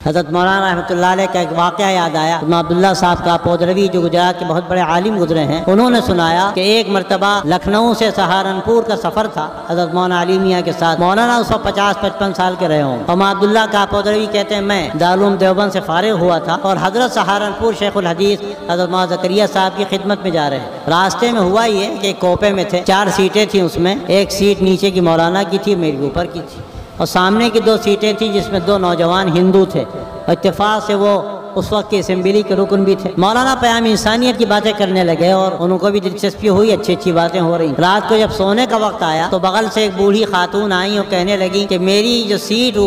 हज़रत मौलाना रहमतुल्लाह अलैह का एक वाक़या याद आया। अब्दुल्ला साहब का पौधरवी जो गुजरात के बहुत बड़े आलिम गुजरे हैं, उन्होंने सुनाया कि एक मरतबा लखनऊ से सहारनपुर का सफ़र था हज़रत मौलाना अली मियाँ के साथ। मौलाना उस वक्त 50-55 साल के रहे हों। और अब्दुल्ला का पौधरवी कहते हैं मैं दारुल उलूम देवबंद से फारिग हुआ था और हज़रत सहारनपुर शेखुल हदीस हज़रत मौलाना ज़करिया साहब की खिदमत में जा रहे हैं। रास्ते में हुआ ये कि कोपे में थे, 4 सीटें थी, उसमें एक सीट नीचे की मौलाना की थी, मेरी ऊपर की थी, और सामने की 2 सीटें थी जिसमें 2 नौजवान हिंदू थे। इत्तेफाक से वो उस वक्त के असेंबली के रुकन भी थे। मौलाना प्याम इंसानियत की बातें करने लगे और उनको भी दिलचस्पी हुई, अच्छी अच्छी बातें हो रही। रात को जब सोने का वक्त आया तो बगल से एक बूढ़ी खातून आई और कहने लगी कि मेरी जो सीट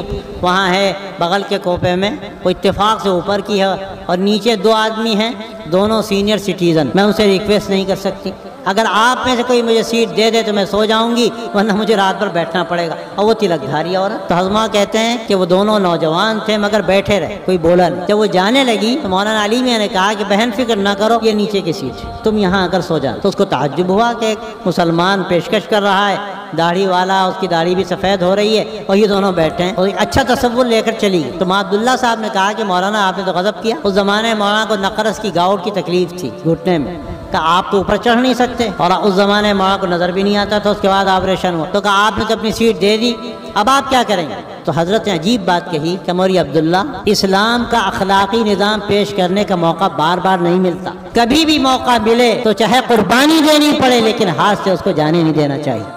वहाँ है बगल के कोपे में, वो इत्तेफाक से ऊपर की है और नीचे 2 आदमी हैं, दोनों सीनियर सिटीज़न, मैं उनसे रिक्वेस्ट नहीं कर सकती। अगर आप में से कोई मुझे सीट दे दे तो मैं सो जाऊंगी, वरना मुझे रात भर बैठना पड़ेगा। और वो तिलकधारी औरत। तो हज़मा कहते हैं कि वो दोनों नौजवान थे मगर बैठे रहे, कोई बोला नहीं। जब वो जाने लगी तो मौलाना अली मियां ने कहा कि बहन फिक्र ना करो, ये नीचे की सीट, तुम यहाँ आकर सो जाओ। तो उसको ताज्जुब हुआ कि एक मुसलमान पेशकश कर रहा है, दाढ़ी वाला, उसकी दाढ़ी भी सफ़ेद हो रही है और ये दोनों बैठे हैं, और एक अच्छा तसव्वुर लेकर चली। तो अब्दुल्ला साहब ने कहा कि मौलाना आपने तो गज़ब किया। उस ज़माने में मौलाना को नक़रस की गाउट की तकलीफ थी घुटने में, तो आप तो ऊपर चढ़ नहीं सकते, और उस ज़माने में मौलाना को नज़र भी नहीं आता था। उसके बाद ऑपरेशन हुआ तो कहा आपने तो अपनी सीट दे दी, अब आप क्या करेंगे? तो हज़रत ने अजीब बात कही कि मौलवी अब्दुल्ला, इस्लाम का अखलाकी निज़ाम पेश करने का मौका बार बार नहीं मिलता। कभी भी मौका मिले तो चाहे कुर्बानी देनी पड़े, लेकिन हाथ से उसको जाने नहीं देना चाहिए।